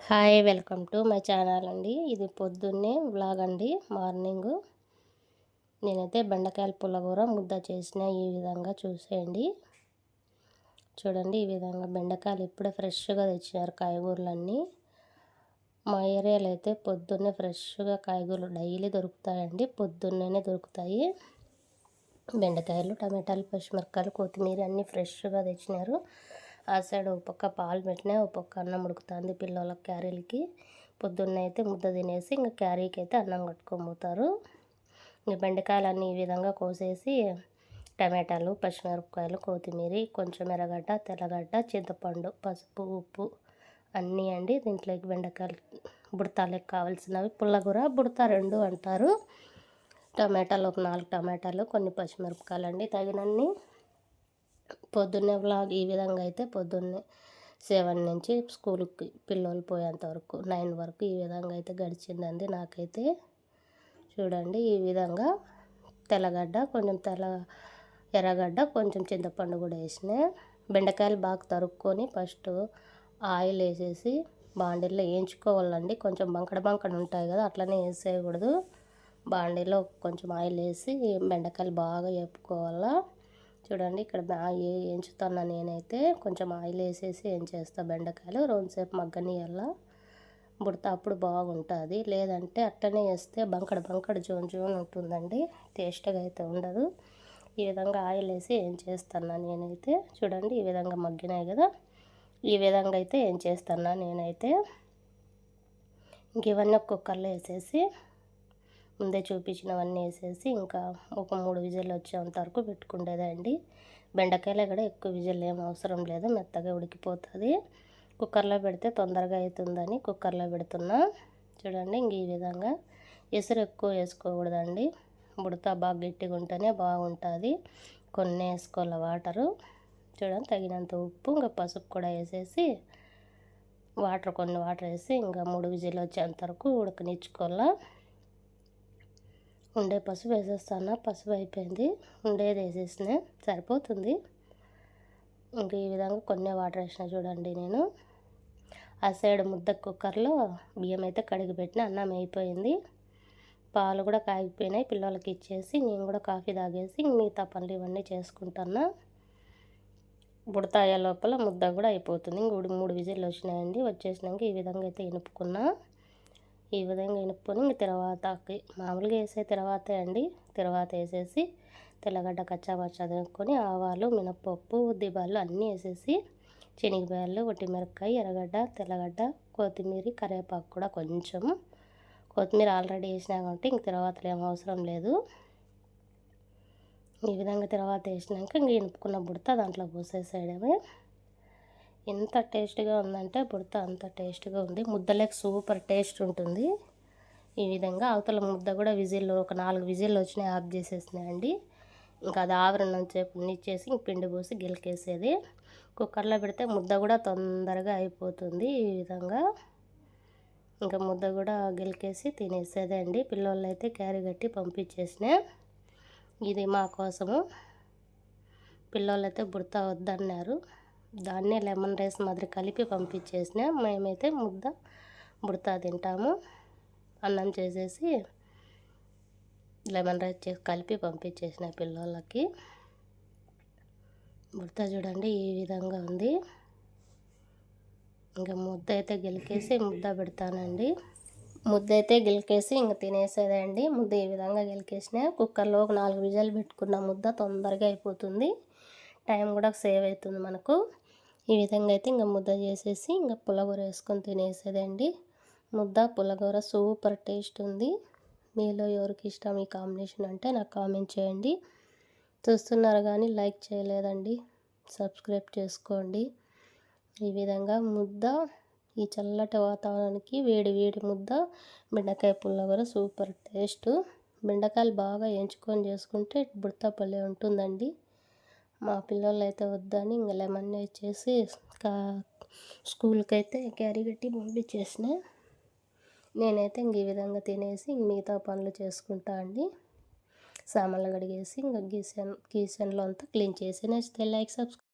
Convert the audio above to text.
Hi welcome to my channel అండి. ఇది పొద్దున్నే వ్లాగ్ అండి. మార్నింగ్ నేనైతే బెండకాయల పుల్లగూర ముద్ద చేసిన. ఈ విధంగా చూసేయండి. చూడండి, ఈ విధంగా బెండకాయలు ఇప్పుడే ఫ్రెష్గా తెచ్చినారు కాయగూరలన్నీ. మా ఏరియాలో అయితే పొద్దున్నే ఫ్రెష్గా కాయగూరలు డైలీ దొరుకుతాయండి. పొద్దున్నే దొరుకుతాయి. బెండకాయలు, టమాటాలు, పచ్చిమిరపకాయలు, కొత్తిమీర అన్నీ ఫ్రెష్గా తెచ్చినారు. ఆ సైడ్ ఒక పక్క పాలు పెట్టినా, ఒక పక్క అన్నం ఉడుకుతుంది పిల్లలకి క్యారీలకి. పొద్దున్న అయితే ముద్ద తినేసి ఇంకా క్యారీకి అయితే అన్నం కట్టుకొని ఇంకా బెండకాయలు అన్నీ ఈ విధంగా కోసేసి టమాటాలు, పచ్చిమిరపకాయలు, కొత్తిమీర, కొంచెం ఎర్రగడ్డ, తెల్లగడ్డ, చింతపండు, పసుపు, ఉప్పు అన్నీ అండి. దీంట్లోకి బెండకాయలు బుడతాలకు కావాల్సినవి. పుల్లగూర బుడత రెండు అంటారు. టమాటాలు ఒక 4 టమాటాలు, కొన్ని పచ్చిమిరపకాయలు అండి తగినన్ని. పొద్దున్నే వ్లాగ్ ఈ విధంగా అయితే పొద్దున్నే 7 నుంచి స్కూల్కి పిల్లలు పోయేంత వరకు 9 వరకు ఈ విధంగా అయితే గడిచిందండి నాకైతే. చూడండి, ఈ విధంగా తెల్లగడ్డ, కొంచెం ఎర్రగడ్డ, కొంచెం చింతపండు కూడా వేసిన. బెండకాయలు బాగా తరుక్కొని ఫస్ట్ ఆయిల్ వేసేసి బాండీలో వేయించుకోవాలండి. కొంచెం బంకడ ఉంటాయి కదా, అట్లనే వేసేయకూడదు. బాండీలో కొంచెం ఆయిల్ వేసి బెండకాయలు బాగా వేపుకోవాలా. చూడండి, ఇక్కడ బాగా వేయించుతున్నా నేనైతే. కొంచెం ఆయిల్ వేసేసి వేయించేస్తా బెండకాయలు. రెండుసేపు మగ్గనియల్లా బుడత అప్పుడు బాగుంటుంది. లేదంటే అట్టనే వేస్తే బంకడ జోన్ ఉంటుందండి. టేస్ట్గా అయితే ఉండదు. ఈ విధంగా ఆయిల్ వేసి వేయించేస్తున్నా నేనైతే. చూడండి, ఈ విధంగా మగ్గినాయి కదా, ఈ విధంగా అయితే వేయించేస్తున్నా నేనైతే. ఇంక ఇవన్నీ కుక్కర్లో వేసేసి ముందే చూపించినవన్నీ వేసేసి ఇంకా ఒక 3 విజిల్ వచ్చేంత వరకు పెట్టుకుండేదండి. బెండకాయలు కూడా ఎక్కువ విజిల్ ఏం అవసరం లేదు, మెత్తగా ఉడికిపోతుంది. కుక్కర్లో పెడితే తొందరగా అవుతుందని కుక్కర్లో పెడుతున్నా. చూడండి, ఇంక ఈ విధంగా ఎసురు ఎక్కువ వేసుకోకూడదండి. బుడత బాగా గట్టిగా ఉంటేనే బాగుంటుంది. కొన్ని వేసుకోవాలి వాటరు. చూడండి, తగినంత ఉప్పు, ఇంకా పసుపు కూడా వేసేసి కొన్ని వాటర్ వేసి ఇంకా 3 విజిల్ వచ్చేంత వరకు ఉడకనిచ్చుకోవాలా. ఉండే పసుపు వేసేస్తాను. పసుపు అయిపోయింది, ఉండేది వేసేసిన సరిపోతుంది. ఇంక ఈ విధంగా కొన్ని వాటర్ వేసిన. చూడండి, నేను ఆ సైడ్ ముద్ద కుక్కర్లో బియ్యం అయితే కడిగి పెట్టిన. అన్నం అయిపోయింది, పాలు కూడా కాగిపోయినాయి. పిల్లలకి ఇచ్చేసి నేను కూడా కాఫీ తాగేసి మిగతా పనులు ఇవన్నీ చేసుకుంటున్నా. బుడతాయ లోపల ముద్ద కూడా అయిపోతుంది. ఇంక 3 విజిల్లు వచ్చినాయండి. వచ్చేసినాక ఈ విధంగా అయితే ఇనుపుకున్నా. ఈ విధంగా ఇనుపుకొని ఇంక తర్వాతకి మామూలుగా వేసే తర్వాతే అండి. తర్వాత వేసేసి తెల్లగడ్డ కచ్చాపచ్చా దంచుకొని ఆవాలు, మినప్పప్పు, ఉద్దిబాలు అన్నీ వేసేసి శనగపాయలు, మిరపకాయ, ఎర్రగడ్డ, తెల్లగడ్డ, కొత్తిమీర, కరివేపాకు కూడా కొంచెం. కొత్తిమీర ఆల్రెడీ వేసినా కాబట్టి ఇంక తర్వాత ఏం అవసరం లేదు. ఈ విధంగా తర్వాత వేసినాక ఇంక ఇనుపుకున్న బుడత దాంట్లో పోసేసేయడమే. ఎంత టేస్ట్గా ఉందంటే బుడత అంత టేస్ట్గా ఉంది. ముద్దలేక సూపర్ టేస్ట్ ఉంటుంది. ఈ విధంగా అవతల ముద్ద కూడా ఒక 4 విజిల్లు వచ్చినాయి, ఆఫ్ చేసేసినాయండి. ఇంకా అది ఆవిరినంతసేపు ఇచ్చేసి ఇంక పిండి పోసి గిలికేసేది. కుక్కర్లో పెడితే ముద్ద కూడా తొందరగా అయిపోతుంది. ఈ విధంగా ఇంకా ముద్ద కూడా గిలికేసి తినేసేదే అండి. పిల్లలు అయితే క్యారీ కట్టి పంపించేసిన. ఇది మా కోసము. పిల్లలు అయితే బుడత వద్దన్నారు. దాన్నే లెమన్ రైస్ మాదిరి కలిపి పంపించేసిన. మేమైతే ముద్ద బుడత తింటాము. అన్నం చేసేసి లెమన్ రైస్ చేసి కలిపి పంపించేసిన పిల్లలకి. బుడత చూడండి, ఈ విధంగా ఉంది. ఇంకా ముద్ద అయితే గిలికేసి ముద్ద పెడతానండి. ముద్ద అయితే గిలికేసి ఇంక తినేసేదండి. ముద్ద ఈ విధంగా గిలికేసిన. కుక్కర్లో ఒక 4 విజిల్ పెట్టుకున్న ముద్ద తొందరగా అయిపోతుంది. టైం కూడా సేవ్ అవుతుంది మనకు. ఈ విధంగా అయితే ఇంకా ముద్ద చేసేసి ఇంకా పుల్లగూర వేసుకొని తినేసేదండి. ముద్ద పుల్లగూర సూపర్ టేస్ట్ ఉంది. మీలో ఎవరికి ఇష్టం ఈ కాంబినేషన్ అంటే నాకు కామెంట్ చేయండి. చూస్తున్నారు కానీ లైక్ చేయలేదండి, సబ్స్క్రైబ్ చేసుకోండి. ఈ విధంగా ముద్ద ఈ చల్లటి వాతావరణానికి వేడి వేడి ముద్ద బెండకాయ పుల్లగూర సూపర్ టేస్ట్. బెండకాయలు బాగా వేయించుకొని చేసుకుంటే బుడత పల్లె ఉంటుందండి. మా పిల్లలు అయితే వద్దని ఇంకా లెమన్ వేసేసి స్కూల్కి అయితే క్యారీ కట్టి పంపించేసిన. నేనైతే ఇంక ఈ విధంగా తినేసి మిగతా పనులు చేసుకుంటా అండి. సామాన్లు కడిగేసి ఇంకా కిచెన్లో అంతా క్లీన్ చేసి నెక్స్ట్ లైక్ సబ్స్క్రైబ్